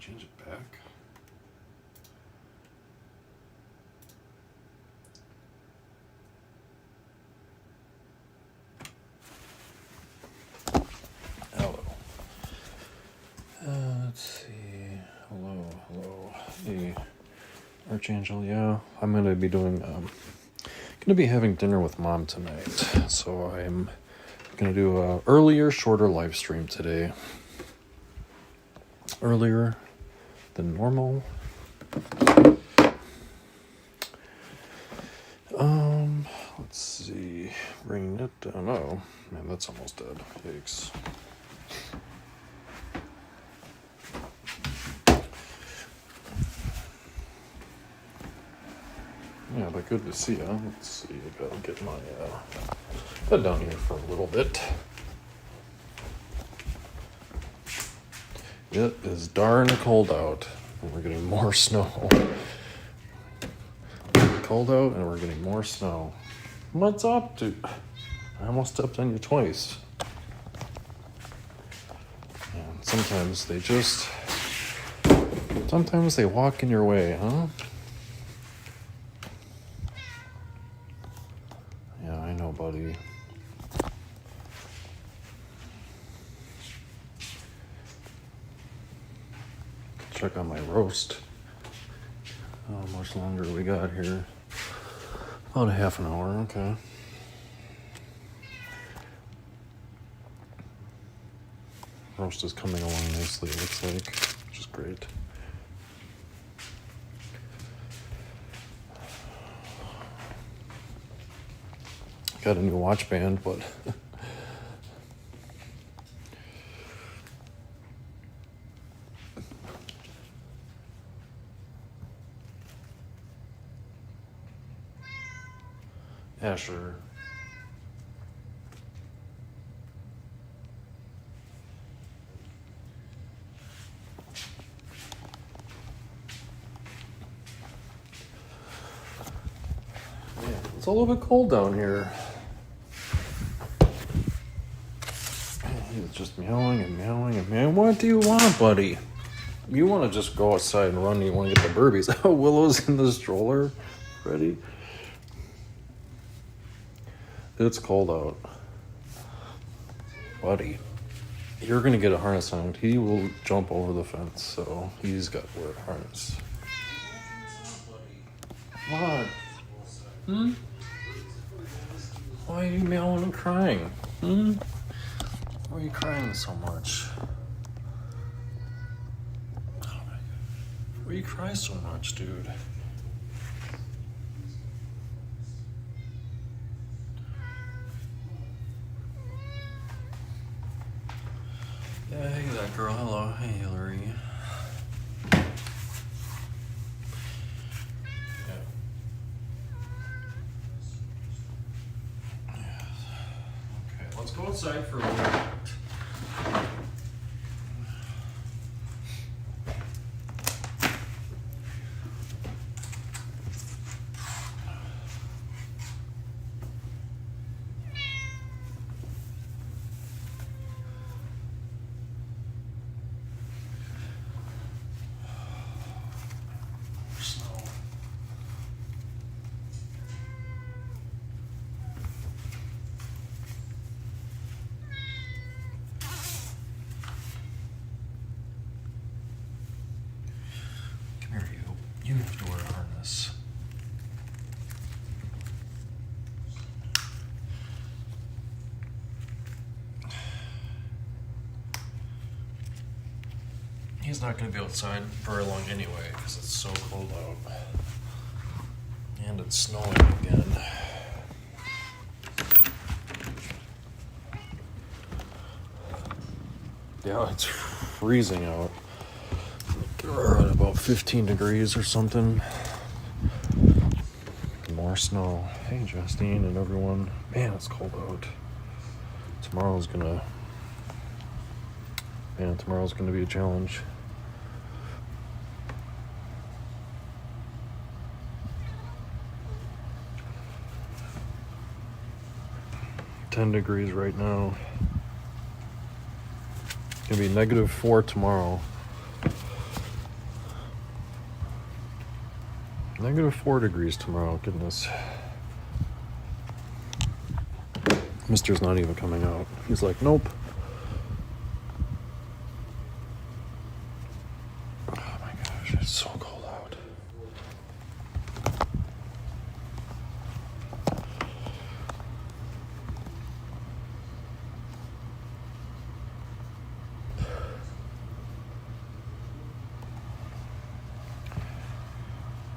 change it back? Hello. Let's see. Hello. Hey, Archangel. Yeah, I'm gonna be having dinner with Mom tonight. So I'm gonna do a earlier, shorter live stream today. Earlier than normal. Let's see. Bring it down. Oh, man, that's almost dead. Yikes. Yeah, but good to see you. Let's see. I gotta get my head down here for a little bit. It is darn cold out, and we're getting more snow. Cold out, and we're getting more snow. What's up, dude? I almost stepped on you twice. And sometimes they walk in your way, huh? Yeah, I know, buddy. Check on my roast. How much longer we got here? About a half an hour, okay. Roast is coming along nicely, it looks like, which is great. Got a new watch band, but yeah, sure. Man, it's a little bit cold down here. He's just meowing and meowing and meowing. What do you want, buddy? You want to just go outside and run? You want to get the burbies? Oh, Willow's in the stroller. Ready? It's cold out. Buddy, you're going to get a harness on. He will jump over the fence, so he's got to wear a harness. What? Why are you meowing and crying? Why are you crying so much? Why do you cry so much, dude? Yeah, hey, that girl. Hello. Hey, Hillary. Okay, let's go outside for a little bit. You have to wear a harness. He's not going to be outside very long anyway because it's so cold out. And it's snowing again. Yeah, it's freezing out. We're at about 15 degrees or something. More snow. Hey, Justine and everyone. Man, it's cold out. Tomorrow's gonna be a challenge. -10 degrees right now. It's gonna be -4 tomorrow. -4 degrees tomorrow. Goodness. Mister's not even coming out. He's like, nope. Oh my gosh, it's so cold out.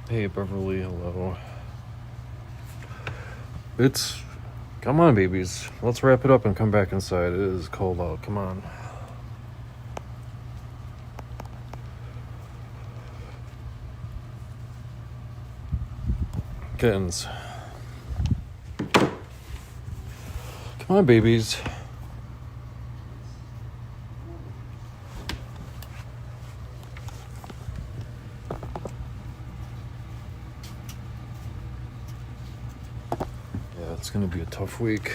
Hey, Beverly, hello. Come on, babies. Let's wrap it up and come back inside. It is cold out. Come on. Kittens. Come on, babies. It's going to be a tough week.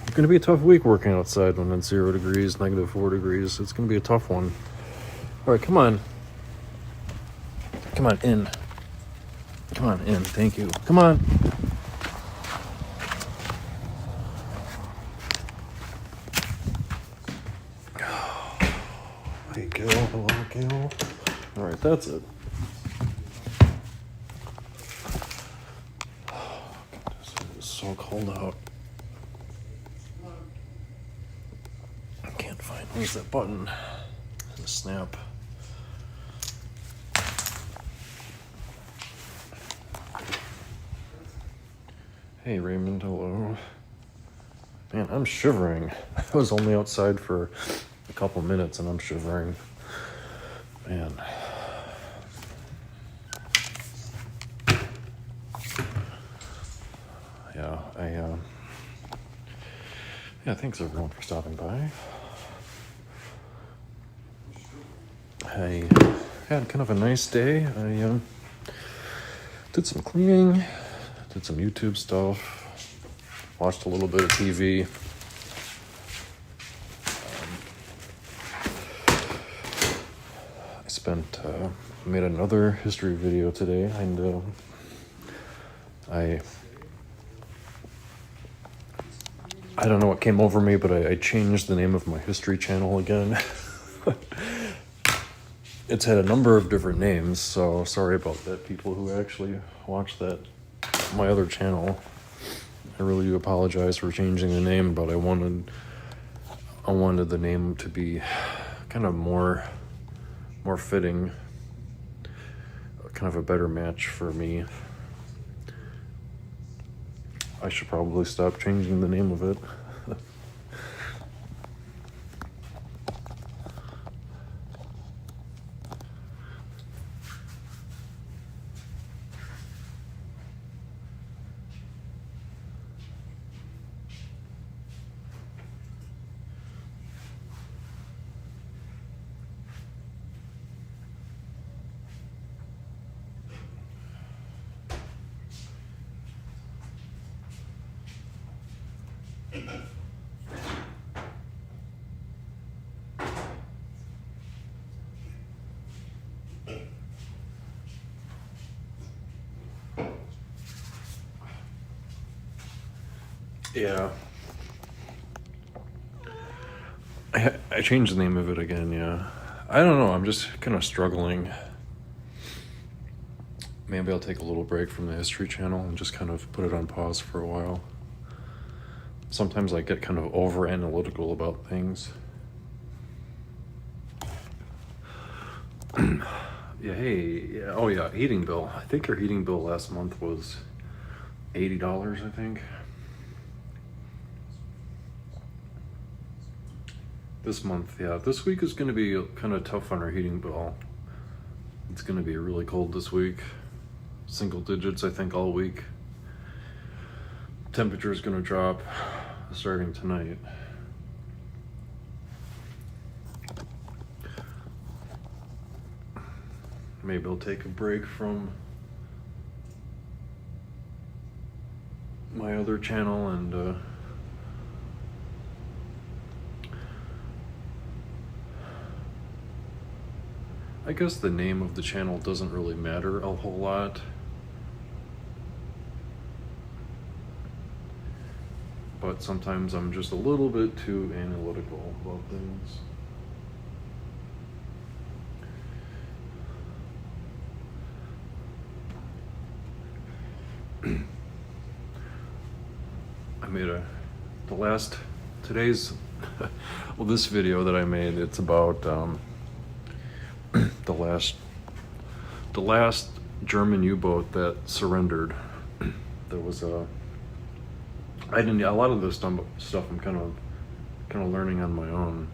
It's going to be a tough week working outside when it's 0 degrees, -4 degrees. It's going to be a tough one. All right, come on. Come on, in. Come on, in. Thank you. Come on. Hey, Gil. Hello, Gil. All right, that's it. So cold out. I can't find, where's that button? The snap. Hey Raymond, hello. Man, I'm shivering. I was only outside for a couple minutes and I'm shivering. Man. Yeah, thanks everyone for stopping by. I had kind of a nice day. I did some cleaning, did some YouTube stuff, watched a little bit of TV. Made another history video today, and I don't know what came over me, but I changed the name of my history channel again. It's had a number of different names, so sorry about that, people who actually watch my other channel. I really do apologize for changing the name, but I wanted the name to be kind of more fitting, kind of a better match for me. I should probably stop changing the name of it. Yeah. I changed the name of it again, yeah. I don't know, I'm just kind of struggling. Maybe I'll take a little break from the History Channel and just kind of put it on pause for a while. Sometimes I get kind of over-analytical about things. Yeah, hey, yeah, oh yeah, heating bill. I think your heating bill last month was $80, I think. This month, yeah. This week is going to be kind of tough on our heating bill. It's going to be really cold this week. Single digits, I think, all week. Temperature is going to drop starting tonight. Maybe I'll take a break from my other channel and I guess the name of the channel doesn't really matter a whole lot. but sometimes I'm just a little bit too analytical about things. I made today's, well, this video that I made, it's about the last German U-boat that surrendered. There was a lot of this stuff I'm kind of learning on my own.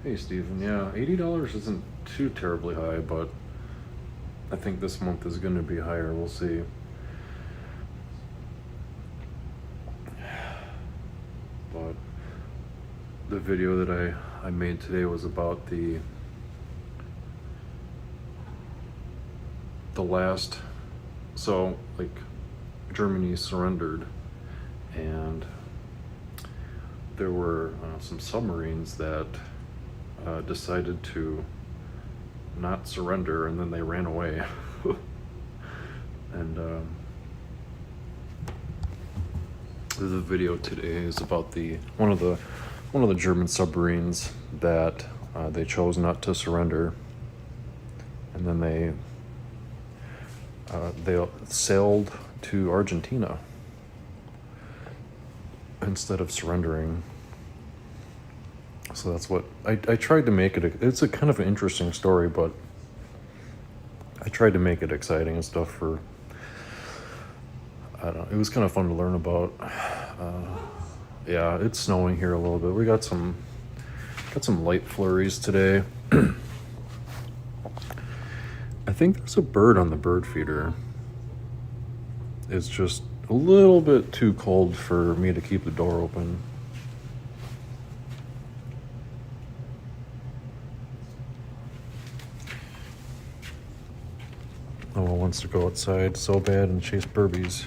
Hey Stephen, yeah, $80 isn't too terribly high, but I think this month is going to be higher. We'll see. But the video that I made today was about the last, so like Germany surrendered, and there were some submarines that decided to not surrender, and then they ran away. And the video today is about one of the German submarines that they chose not to surrender, and then they sailed to Argentina instead of surrendering. So that's what I tried to make it. It's a kind of an interesting story, but I tried to make it exciting and stuff for, I don't know, it was kind of fun to learn about. Yeah, it's snowing here a little bit. We got some light flurries today. I think there's a bird on the bird feeder. It's just a little bit too cold for me to keep the door open. No one wants to go outside so bad and chase burbies.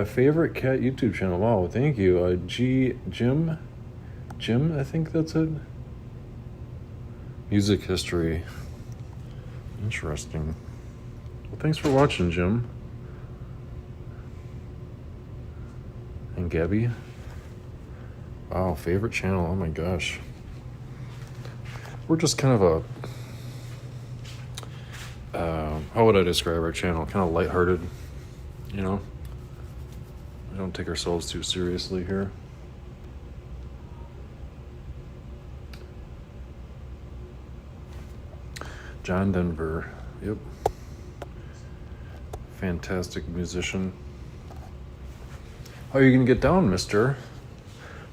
Favorite cat YouTube channel? Wow, thank you. Jim, I think that's it. Music history. Interesting. Well, thanks for watching, Jim. And Gabby. Wow, favorite channel. Oh my gosh. We're just kind of how would I describe our channel? Kind of lighthearted, you know? We don't take ourselves too seriously here. John Denver. Yep. Fantastic musician. How are you gonna get down, mister?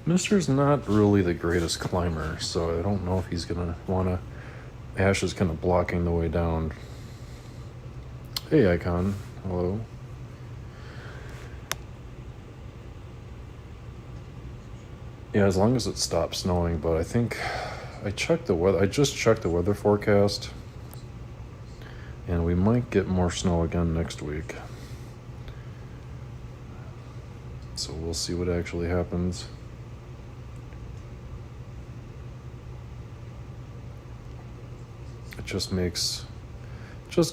Mister's not really the greatest climber, so I don't know if he's gonna wanna. Ash is kind of blocking the way down. Hey, Icon. Hello. Yeah, as long as it stops snowing, but I think I checked the weather. I just checked the weather forecast, and we might get more snow again next week. So we'll see what actually happens. It just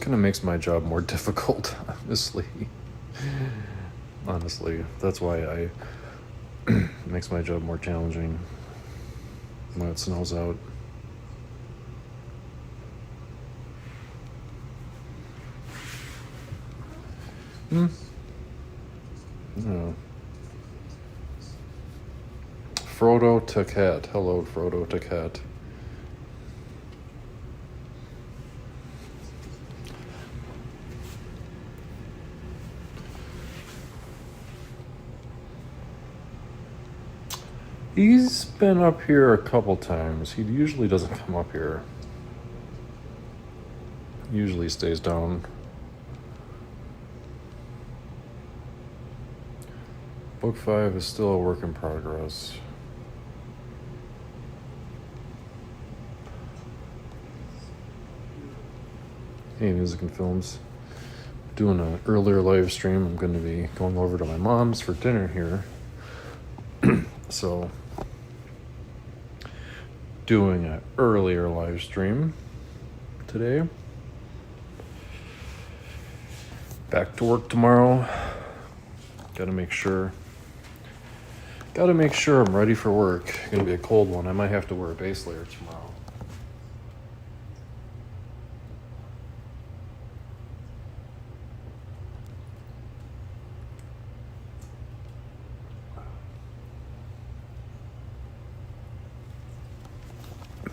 kind of makes my job more difficult, honestly. That's why it makes my job more challenging when it snows out. No. Frodo to cat. Hello, Frodo to cat. He's been up here a couple times. He usually doesn't come up here. He usually stays down. Book 5 is still a work in progress. Hey, Music and Films. Doing an earlier live stream. I'm going to be going over to my mom's for dinner here. So, doing an earlier live stream today. Back to work tomorrow. Gotta make sure I'm ready for work. Gonna be a cold one. I might have to wear a base layer tomorrow.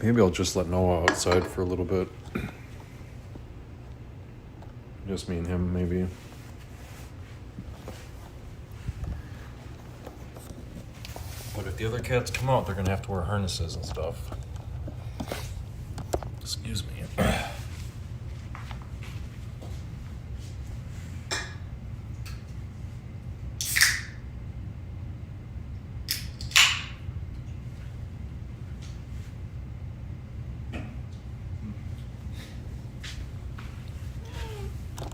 Maybe I'll just let Noah outside for a little bit. Just me and him, maybe. But if the other cats come out, they're gonna have to wear harnesses and stuff. Excuse me.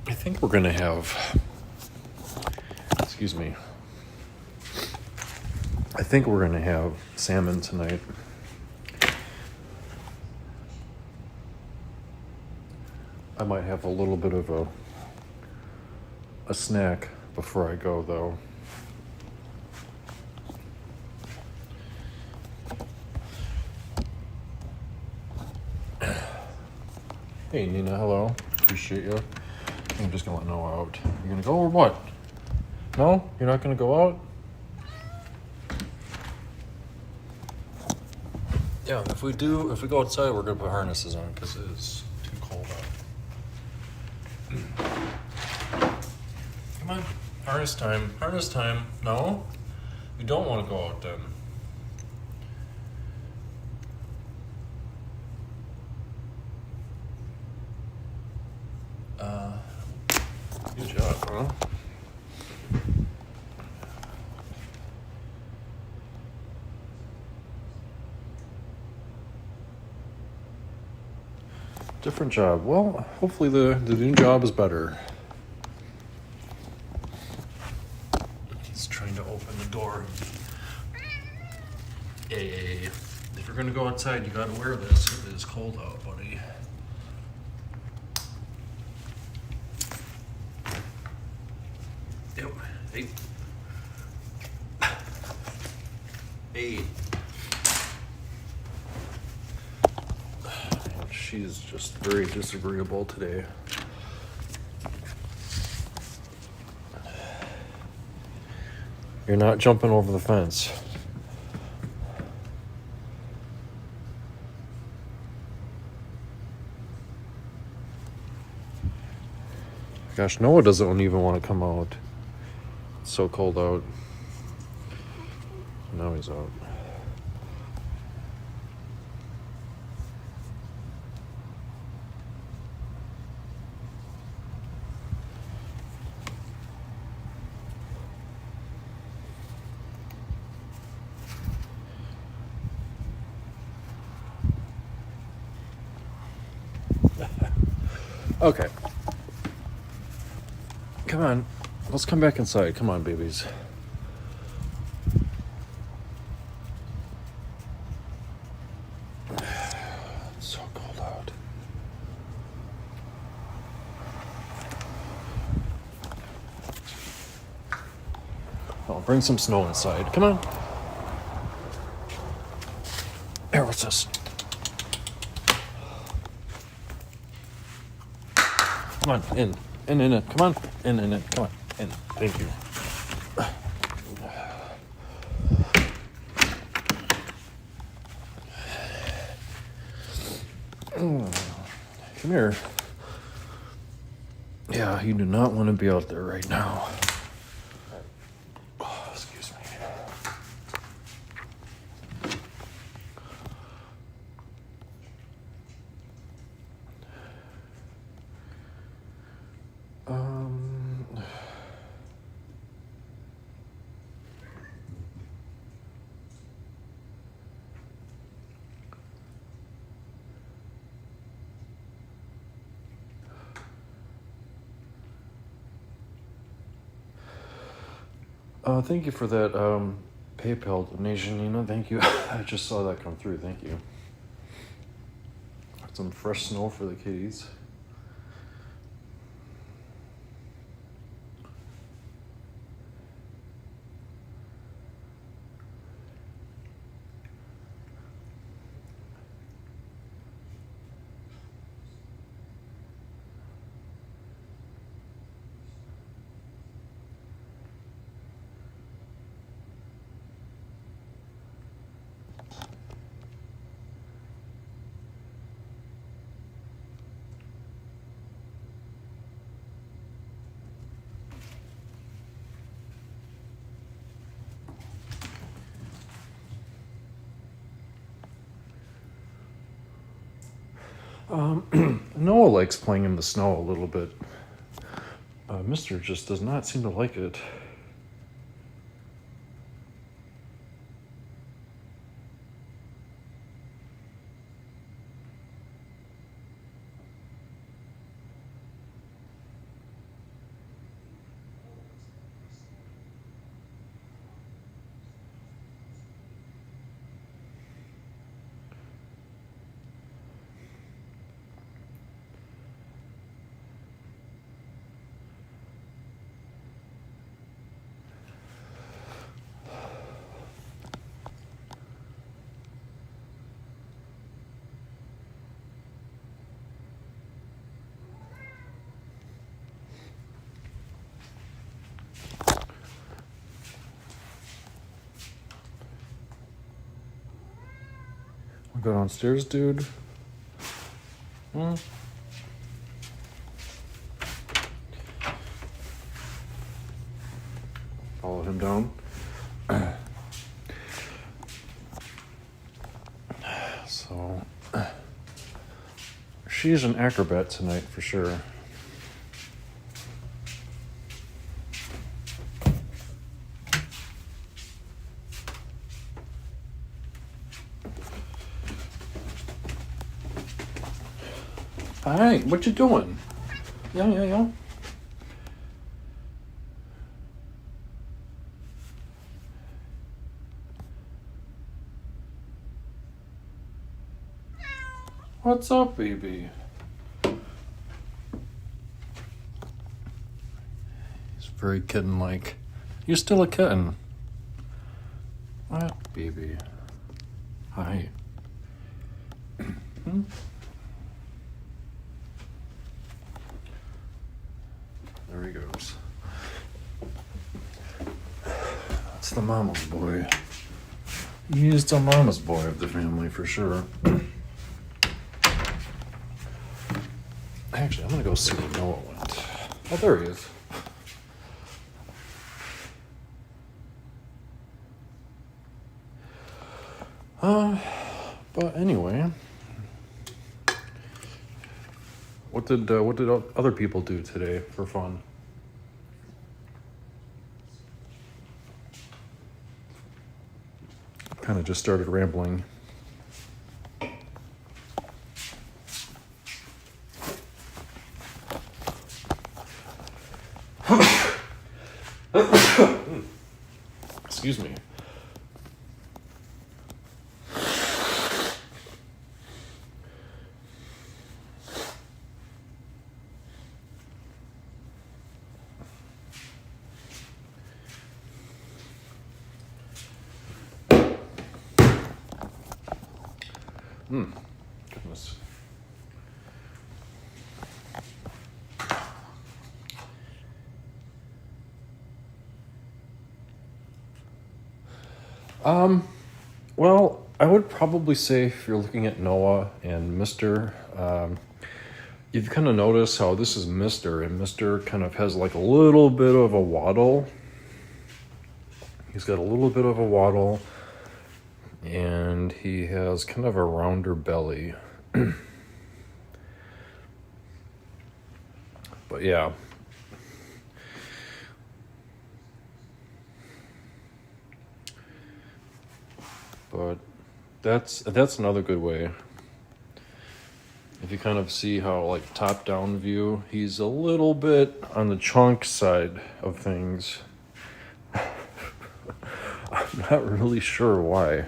I think we're gonna have, excuse me, I think we're gonna have salmon tonight. I might have a little bit of a snack before I go, though. Hey Nina, hello. Appreciate you. I'm just gonna let Noah out. You gonna go or what? No? You're not gonna go out? Yeah, if we go outside, we're gonna put harnesses on because it is too cold out. Come on, harness time. Harness time. No? You don't want to go out then. Good job, huh? Different job. Well, hopefully the new job is better. He's trying to open the door. Hey, if you're gonna go outside, you gotta wear this. It is cold out, buddy. Yep. Hey. Hey. She's just very disagreeable today. You're not jumping over the fence. Gosh, Noah doesn't even want to come out. It's so cold out. Now he's out. Okay. Come on. Let's come back inside. Come on, babies. It's so cold out. I'll bring some snow inside. Come on. Here, what's this? Come on, in. In. Come on. In. Come on. In. Thank you. Come here. Yeah, you do not want to be out there right now. Oh, excuse me. Thank you for that PayPal donation, Nina. Thank you. I just saw that come through. Thank you. some fresh snow for the kitties. Noah likes playing in the snow a little bit. Mister just does not seem to like it. We go downstairs, dude. Follow him down. So, she's an acrobat tonight for sure. Hi, what you doing? Yeah. What's up, baby? He's very kitten-like. You're still a kitten. What, baby? Hi. There he goes. That's the mama's boy. He's the mama's boy of the family for sure. Actually, I'm gonna go see where Noah went. Oh, there he is. But anyway, what did other people do today for fun? Kind of just started rambling. Excuse me. Goodness. Well, I would probably say if you're looking at Noah and Mr., you've kind of noticed how this is Mr., and Mr. kind of has like a little bit of a waddle. He's got a little bit of a waddle, and he has kind of a rounder belly. But yeah. But that's another good way. If you kind of see how, like, top-down view, he's a little bit on the chunk side of things. I'm not really sure why.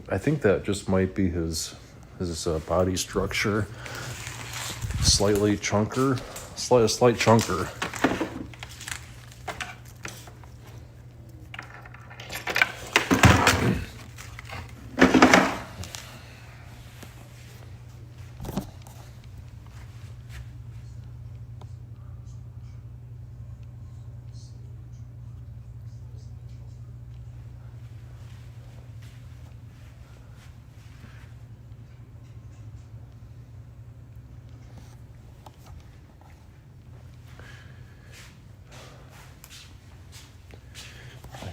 I think that just might be his his body structure. Slightly chunker, slight chunker.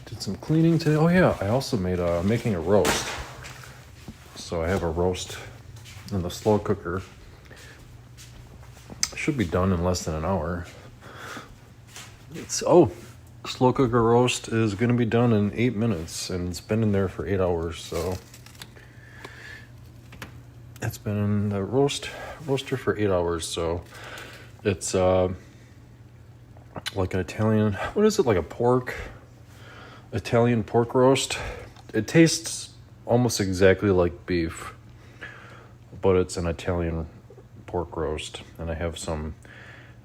Did some cleaning today. Oh yeah, I also made making a roast. So I have a roast in the slow cooker. Should be done in less than an hour. Slow cooker roast is gonna be done in 8 minutes, and it's been in there for 8 hours. So it's been in the roaster for 8 hours. So it's like an Italian. What is it, like a Italian pork roast? It tastes almost exactly like beef, but it's an Italian pork roast. And I have some,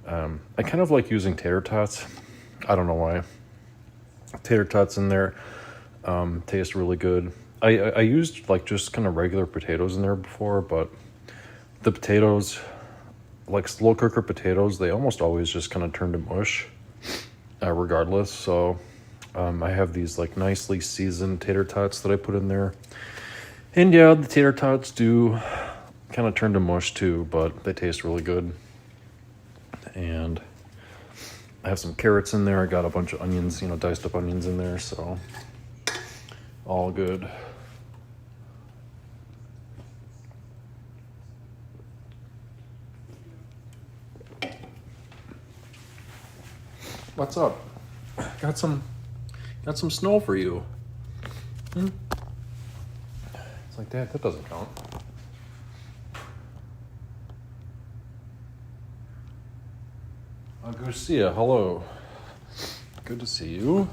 I kind of like using tater tots. I don't know why. Tater tots in there taste really good. I used like just kind of regular potatoes in there before, but the potatoes, like slow cooker potatoes, they almost always just kind of turn to mush, regardless. So I have these like nicely seasoned tater tots that I put in there. And yeah, the tater tots do kind of turn to mush too, but they taste really good. And I have some carrots in there. I got a bunch of onions, diced up onions in there, so all good. What's up? Got some snow for you. It's like, Dad, that doesn't count. Garcia, hello. Good to see you.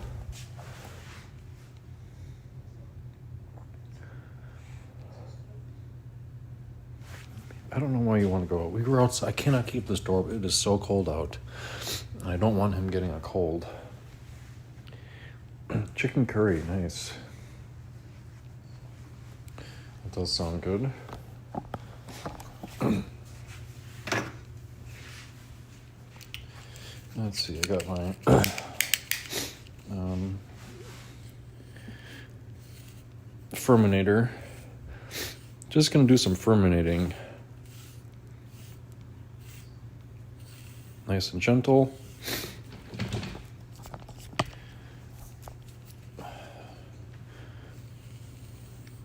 I don't know why you want to go out. We were outside. I cannot keep this door. It is so cold out. I don't want him getting a cold. Chicken curry, nice. That does sound good. Let's see, I got my ferminator. Just gonna do some ferminating. Nice and gentle.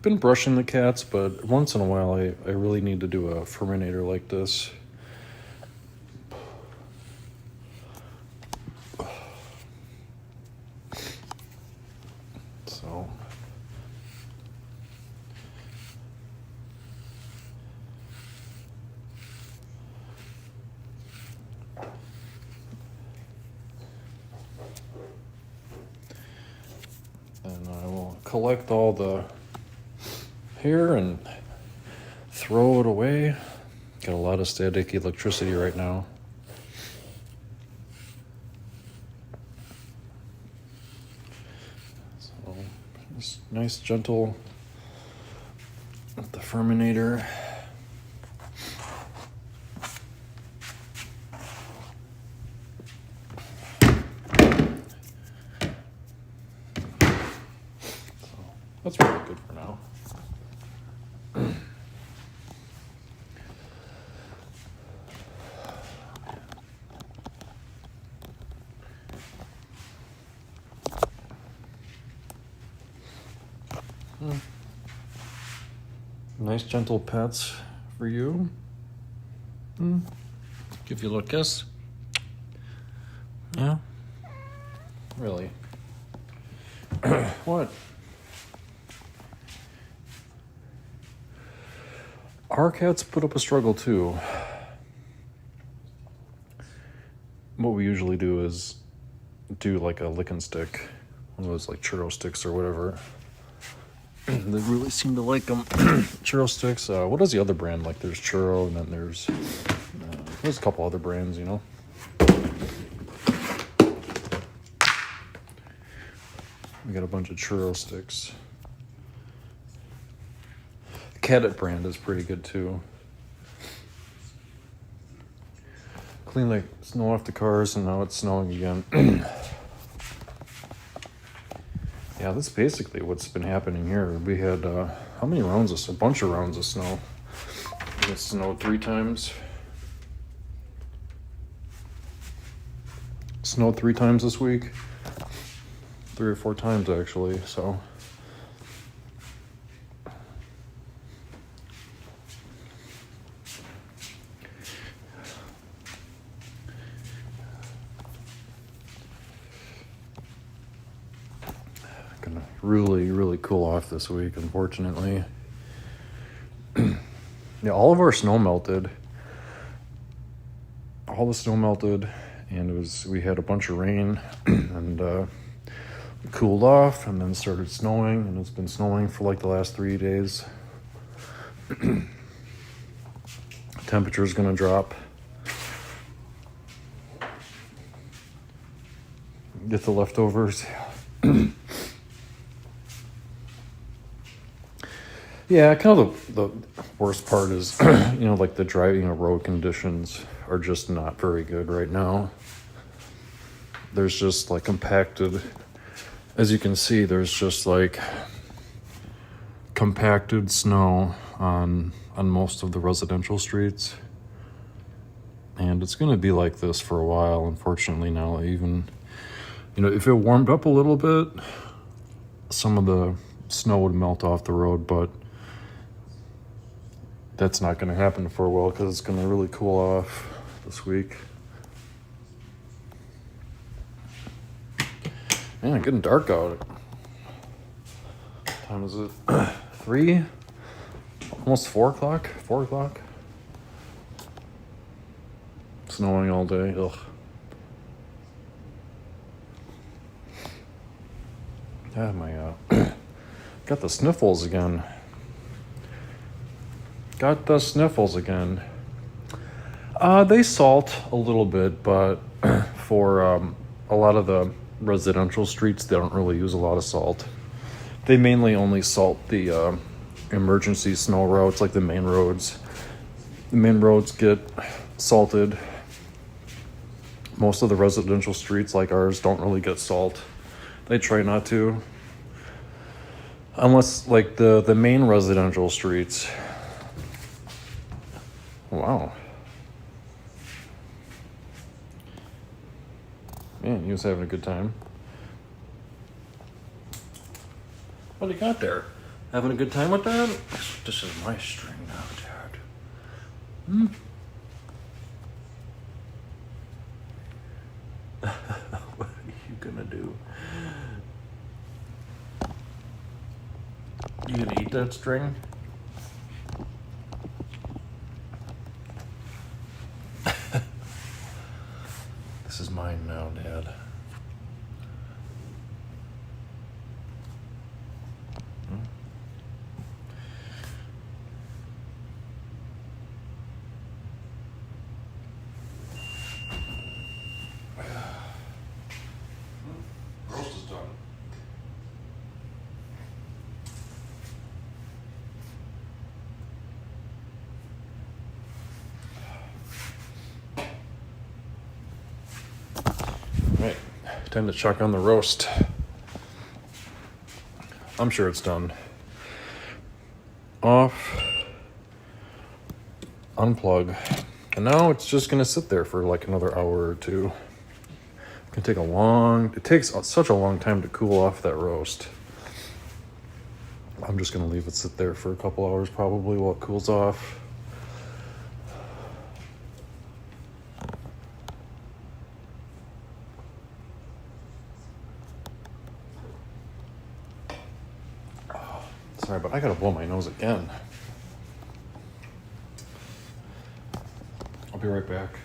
Been brushing the cats, but once in a while I really need to do a ferminator like this. So and I will collect all the hair and throw it away. Got a lot of static electricity right now. So just nice, gentle with the ferminator. So that's really good for now. Nice gentle pets for you. Give you a little kiss. Yeah. Really. What? Our cats put up a struggle too. What we usually do is do like a lick and stick, one of those like churro sticks or whatever. They really seem to like them. Churro sticks. What is the other brand? Like there's Churro, and then there's a couple other brands, you know. We got a bunch of churro sticks. The Cadit brand is pretty good too. Clean like snow off the cars, and now it's snowing again. Yeah, that's basically what's been happening here. We had how many rounds of a bunch of rounds of snow. It snowed 3 times. Snowed 3 times this week. 3 or 4 times actually, so. Gonna really cool off this week, unfortunately. Yeah, all of our snow melted. All the snow melted, and we had a bunch of rain, and it cooled off, and then started snowing, and it's been snowing for like the last 3 days. Temperature's gonna drop. Get the leftovers. Yeah, kind of the worst part is, like the driving road conditions are just not very good right now. There's just like compacted, as you can see, there's just like compacted snow on most of the residential streets. And it's going to be like this for a while, unfortunately. Now, even, if it warmed up a little bit, some of the snow would melt off the road, but that's not going to happen for a while because it's going to really cool off this week. Man, it's getting dark out. What time is it? 3? Almost 4 o'clock? 4 o'clock? Snowing all day. Ugh. Yeah, got the sniffles again. They salt a little bit, but for a lot of the residential streets, they don't really use a lot of salt. They mainly only salt the emergency snow routes, like the main roads. The main roads get salted. Most of the residential streets like ours don't really get salt. They try not to. Unless like the main residential streets. Wow. Man, he was having a good time. What do you got there? Having a good time with that? This is my string now, Dad. What are you gonna do? You gonna eat that string? This is mine now, Dad. Roast is done. Right, time to check on the roast. I'm sure it's done. Off, unplug, and now it's just gonna sit there for like another hour or 2. It takes such a long time to cool off that roast. I'm just gonna leave it sit there for a couple hours probably while it cools off. Sorry, but I gotta blow my nose again. I'll be right back.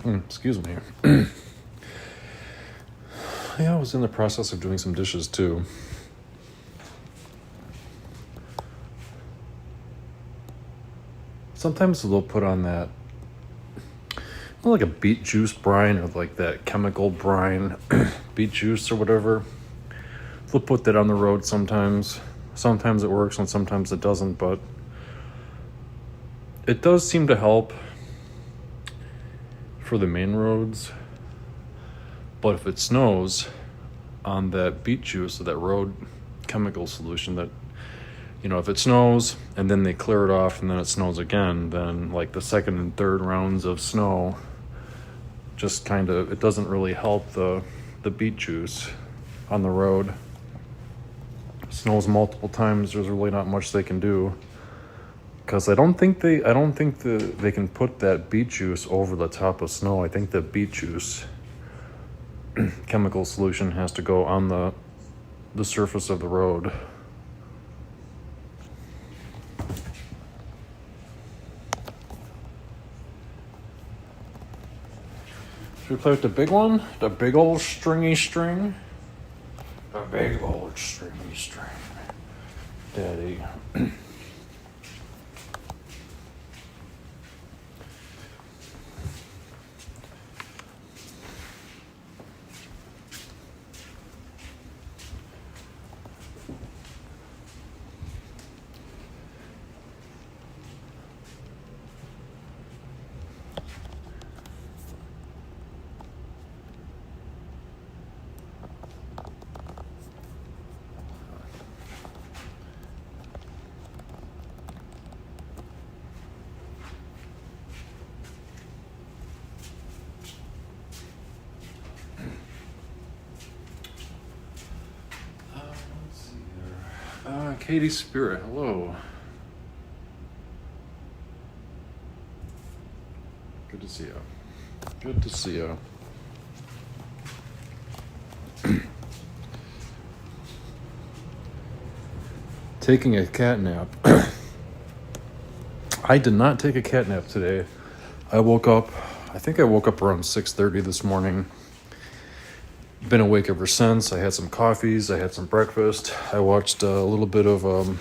Excuse me. Yeah, I was in the process of doing some dishes too. Sometimes they'll put on that, like a beet juice brine or like that chemical brine, beet juice or whatever. They'll put that on the road sometimes. Sometimes it works and sometimes it doesn't, but it does seem to help for the main roads. But if it snows on that beet juice or that road chemical solution, that, if it snows and then they clear it off and then it snows again, then like the second and third rounds of snow just it doesn't really help the beet juice on the road. Snows multiple times, there's really not much they can do, because I don't think they can put that beet juice over the top of snow. I think the beet juice chemical solution has to go on the surface of the road. Should we play with the big one? The big old stringy string? The big old stringy string. Daddy. Katie Spirit, hello. Good to see you. Good to see you. Taking a cat nap. I did not take a cat nap today. I think I woke up around 6:30 this morning. Been awake ever since. I had some coffees, I had some breakfast. I watched a little bit of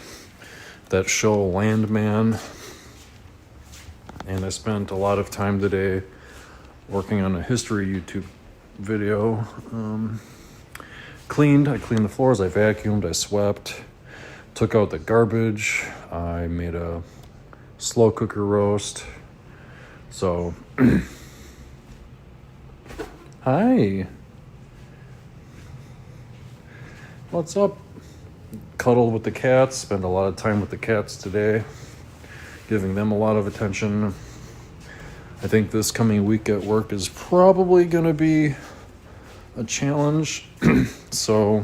that show Landman. And I spent a lot of time today working on a history YouTube video. I cleaned the floors, I vacuumed, I swept, took out the garbage, I made a slow cooker roast. So, hi. What's up? Cuddled with the cats, spent a lot of time with the cats today, giving them a lot of attention. I think this coming week at work is probably going to be a challenge. So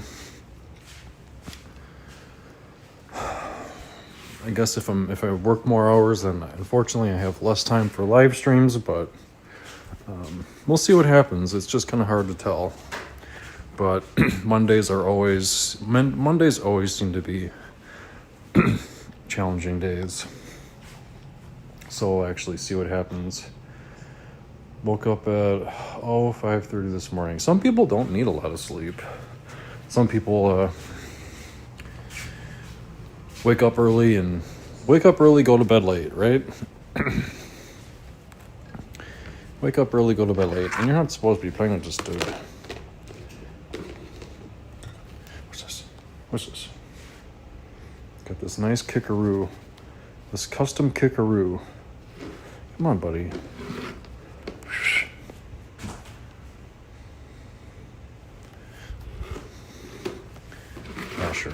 I guess if I work more hours, then unfortunately I have less time for live streams, but we'll see what happens. It's just kind of hard to tell. But Mondays always seem to be challenging days. So we'll actually see what happens. Woke up at 5:30 this morning. Some people don't need a lot of sleep. Some people wake up early, go to bed late, right? Wake up early, go to bed late. And you're not supposed to be playing with this dude. What's this? Got this nice kickaroo. This custom kickaroo. Come on, buddy. Yeah, sure.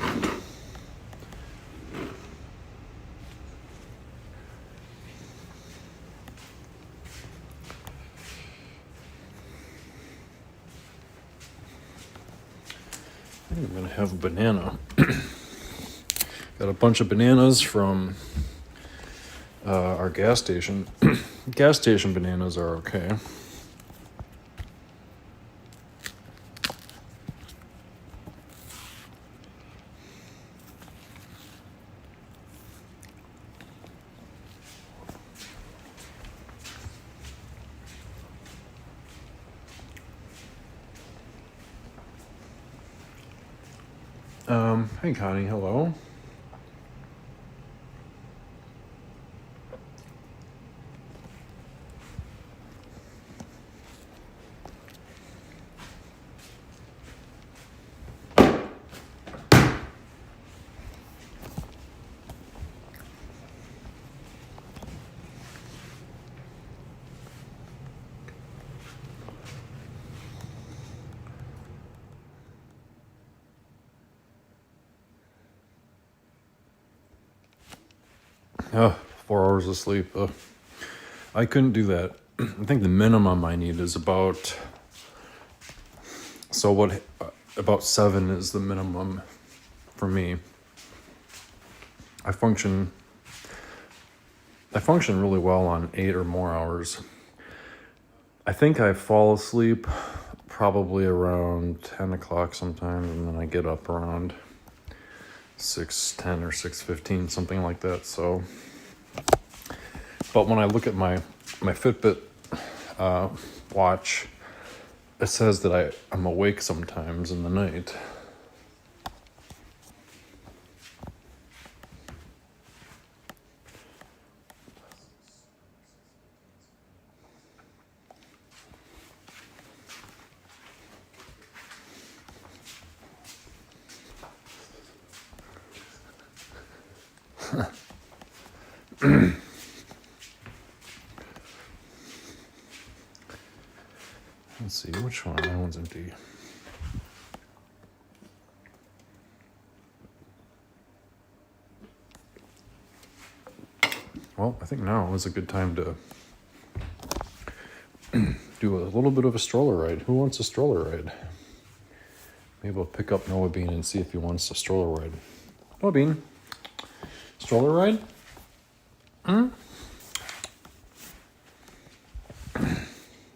I'm gonna have a banana. Got a bunch of bananas from our gas station. Gas station bananas are okay. Hey Connie, hello. Oh, 4 hours of sleep. I couldn't do that. I think the minimum I need is about, so what, about 7 is the minimum for me. I function really well on 8 or more hours. I think I fall asleep probably around 10 o'clock sometimes, and then I get up around 6:10 or 6:15, something like that. So, but when I look at my Fitbit watch, it says that I'm awake sometimes in the night. Let's see, which one? That one's empty. Well, I think now is a good time to do a little bit of a stroller ride. Who wants a stroller ride? Maybe I'll pick up Noah Bean and see if he wants a stroller ride. Noah Bean, stroller ride?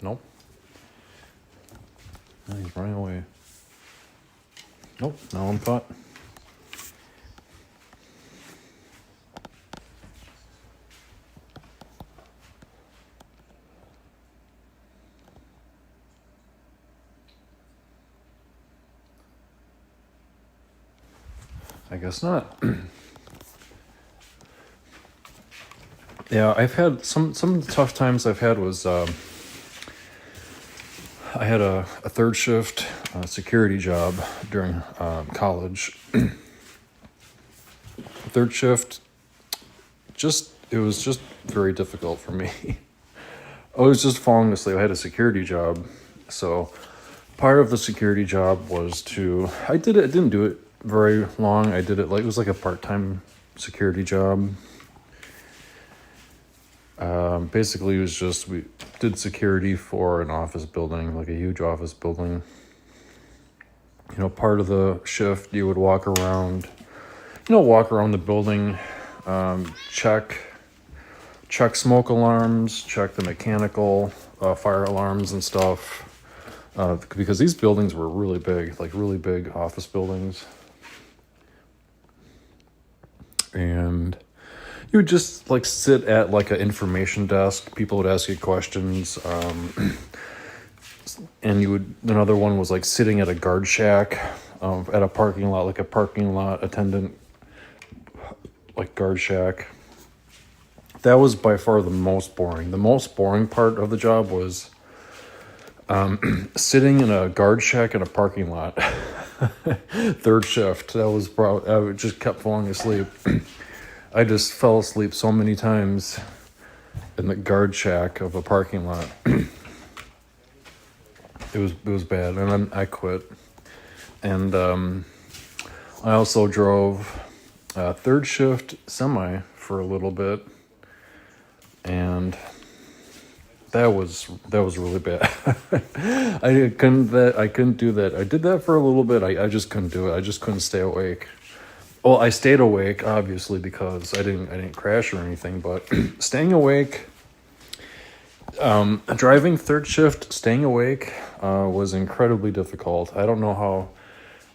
Nope. No, he's running away. Nope, now I'm caught. I guess not. Yeah, I've had some of the tough times I've had was I had a third shift security job during college. Third shift, it was just very difficult for me. I was just falling asleep. I had a security job, so part of the security job was I didn't do it very long. I did it it was like a part-time security job. Basically, it was just we did security for an office building, like a huge office building. Part of the shift, you would walk around the building, check smoke alarms, check the mechanical fire alarms and stuff. Because these buildings were really big, like really big office buildings. And you would just like sit at like an information desk. People would ask you questions. And another one was like sitting at a guard shack at a parking lot, like a parking lot attendant, like guard shack. That was by far the most boring. The most boring part of the job was sitting in a guard shack in a parking lot. Third shift. That was I just kept falling asleep. I just fell asleep so many times in the guard shack of a parking lot. It was bad, and then I quit. And I also drove third shift semi for a little bit, and that was really bad. I couldn't do that. I did that for a little bit. I just couldn't do it. I just couldn't stay awake. Well, I stayed awake obviously because I didn't crash or anything, but staying awake, driving third shift, staying awake was incredibly difficult. I don't know how.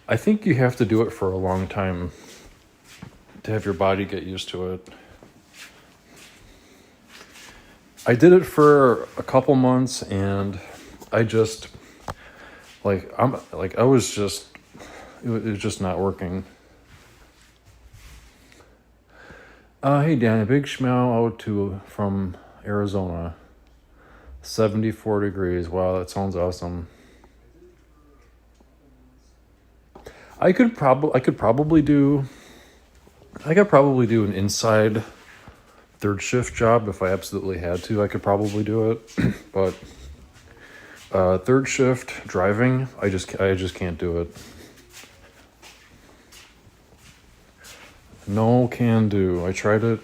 I think you have to do it for a long time to have your body get used to it. I did it for a couple months, and I just I was just, it was just not working. Hey Dan, a big schmeow out from Arizona. 74 degrees. Wow, that sounds awesome. I could probably do an inside third shift job if I absolutely had to. I could probably do it, but third shift driving, I just can't do it. No can do. I tried it,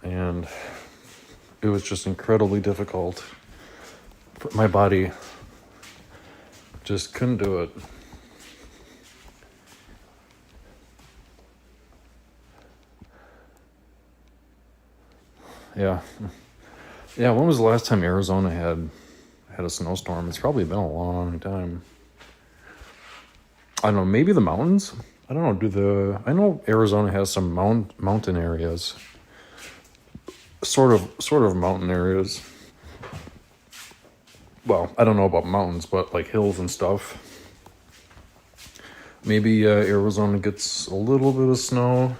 and it was just incredibly difficult. My body just couldn't do it. Yeah. When was the last time Arizona had a snowstorm? It's probably been a long time. I don't know, maybe the mountains? I don't know, I know Arizona has some mountain areas. Sort of mountain areas. Well, I don't know about mountains, but like hills and stuff. Maybe Arizona gets a little bit of snow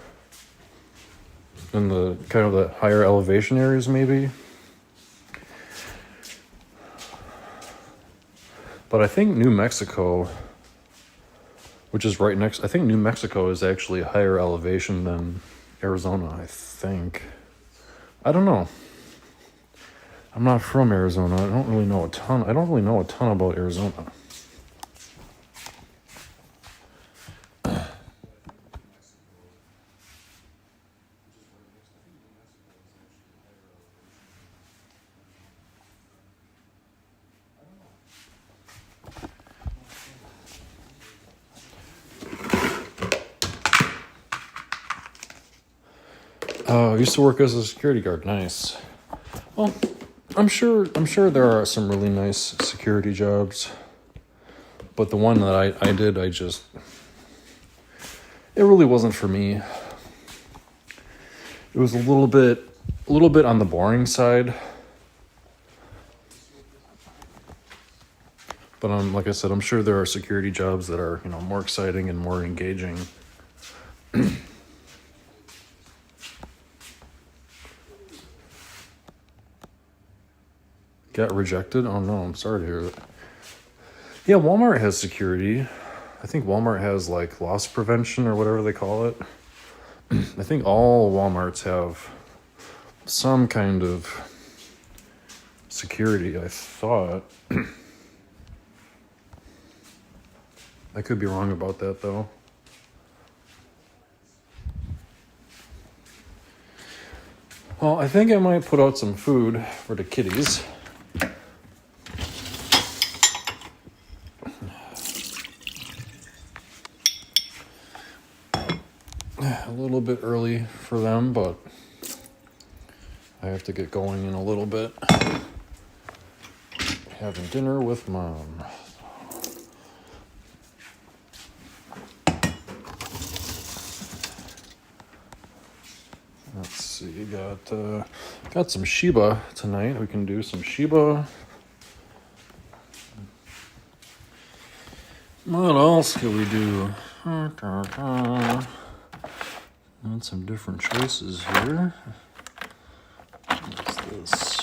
in the kind of the higher elevation areas, maybe. But I think New Mexico, which is right next, I think New Mexico is actually a higher elevation than Arizona, I think. I don't know. I'm not from Arizona. I don't really know a ton about Arizona. I used to work as a security guard. Nice. Well, I'm sure there are some really nice security jobs, but the one that I did, it really wasn't for me. It was a little bit on the boring side. But like I said, I'm sure there are security jobs that are, more exciting and more engaging. Got rejected? Oh no, I'm sorry to hear that. Yeah, Walmart has security. I think Walmart has like loss prevention or whatever they call it. I think all Walmarts have some kind of security, I thought. I could be wrong about that though. Well, I think I might put out some food for the kitties. A little bit early for them, but I have to get going in a little bit. Having dinner with Mom. Let's see, got some Shiba tonight. We can do some Shiba. What else can we do? Got some different choices here. What's this?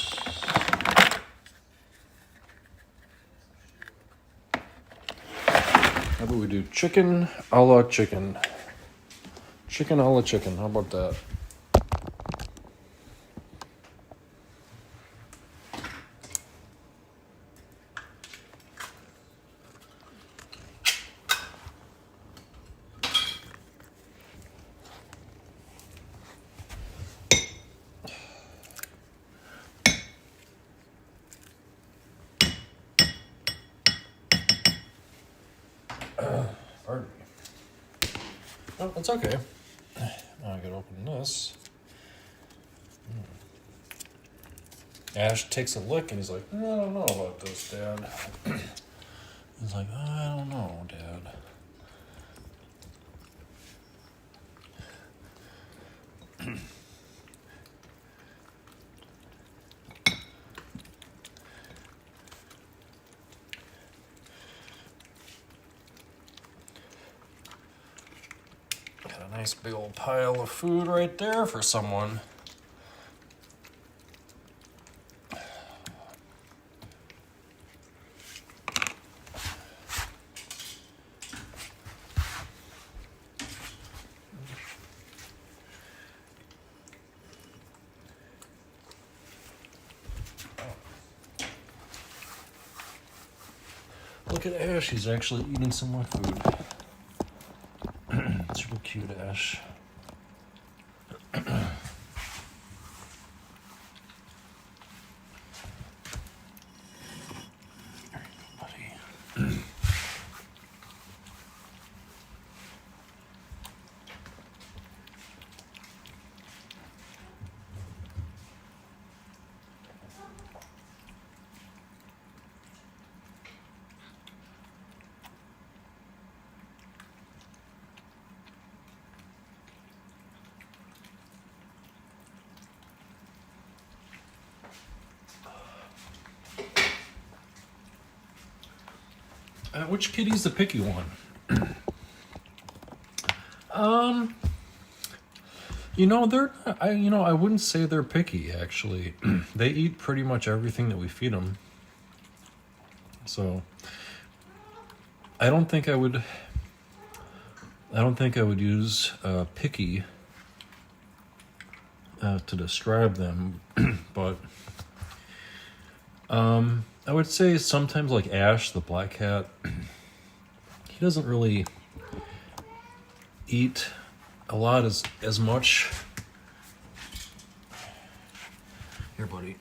How about we do chicken a la chicken? Chicken a la chicken. How about that? Pardon me. Oh, that's okay. Now I gotta open this. Ash takes a lick and he's like, I don't know about this, Dad. He's like, I don't know, Dad. Nice big old pile of food right there for someone. Look at Ash, he's actually eating some more food. Super cute, Ash. There you go, buddy. Which kitty's the picky one? I wouldn't say they're picky, actually. They eat pretty much everything that we feed them. So, I don't think I would use picky to describe them, but I would say sometimes, like Ash, the black cat, he doesn't really eat a lot as much. Here, buddy.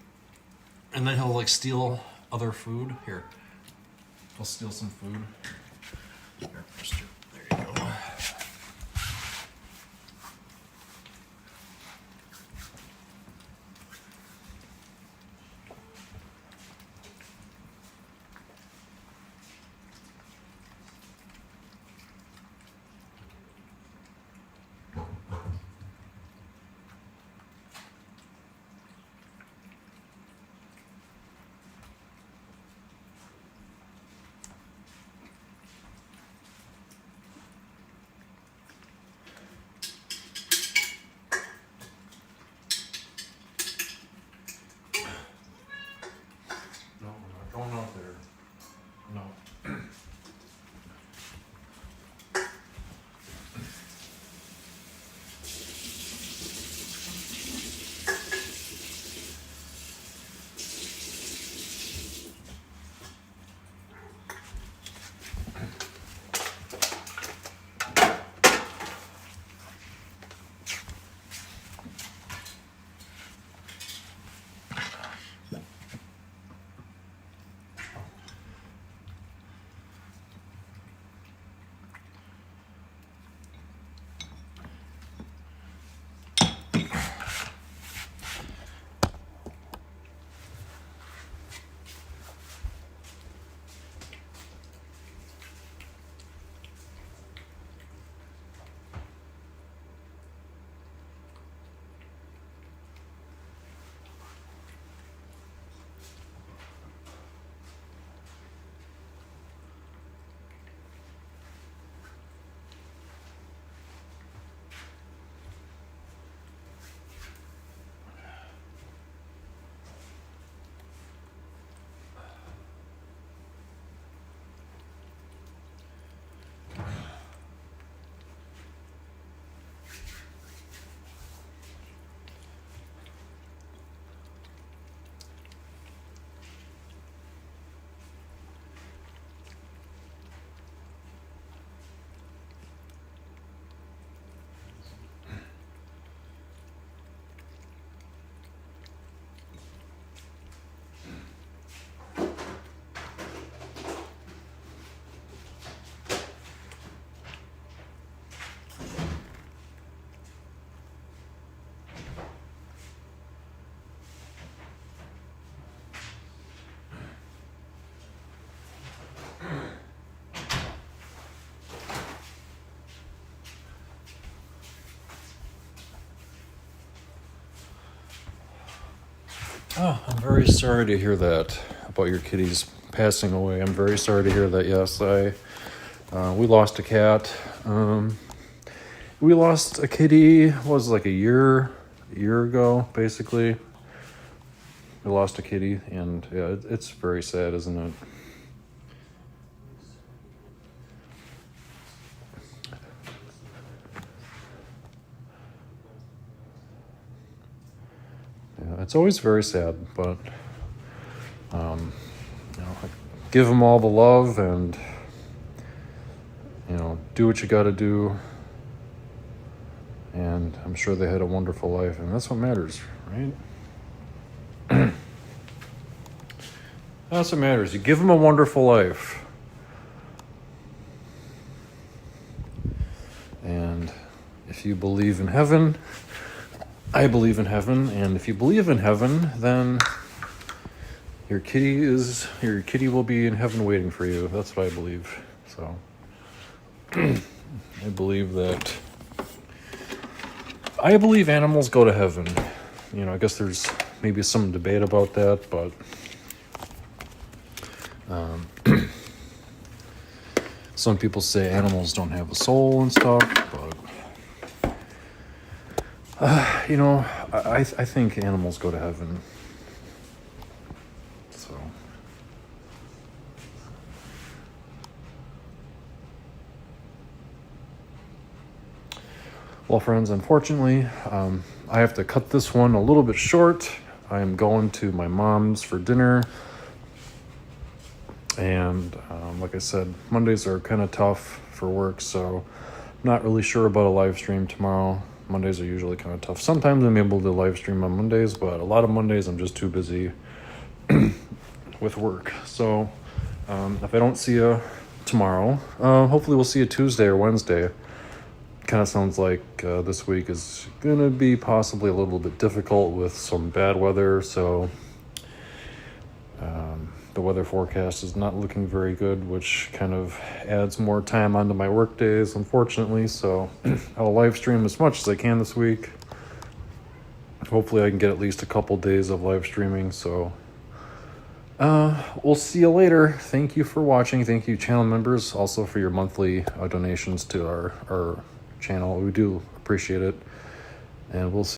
And then he'll like steal other food. Here, he'll steal some food. Here, mister. There you go. Going out there. No. Oh, I'm very sorry to hear that about your kitties passing away. I'm very sorry to hear that. Yes, we lost a cat, we lost a kitty, was like a year ago, basically. We lost a kitty, and yeah, it's very sad, isn't it? Yeah, it's always very sad, but give them all the love and do what you got to do. And I'm sure they had a wonderful life, and that's what matters, right? That's what matters. You give them a wonderful life. And if you believe in heaven, I believe in heaven, and if you believe in heaven, then your kitty will be in heaven waiting for you. That's what I believe. So I believe animals go to heaven. I guess there's maybe some debate about that, but some people say animals don't have a soul and stuff, but I think animals go to heaven. So well, friends, unfortunately, I have to cut this one a little bit short. I am going to my mom's for dinner. And like I said, Mondays are kind of tough for work, so I'm not really sure about a live stream tomorrow. Mondays are usually kind of tough. Sometimes I'm able to live stream on Mondays, but a lot of Mondays I'm just too busy with work. So if I don't see you tomorrow, hopefully we'll see you Tuesday or Wednesday. Kind of sounds like this week is going to be possibly a little bit difficult with some bad weather, so the weather forecast is not looking very good, which kind of adds more time onto my work days, unfortunately. So I'll live stream as much as I can this week. Hopefully I can get at least a couple days of live streaming. So we'll see you later. Thank you for watching. Thank you, channel members, also for your monthly donations to our channel. We do appreciate it, and we'll see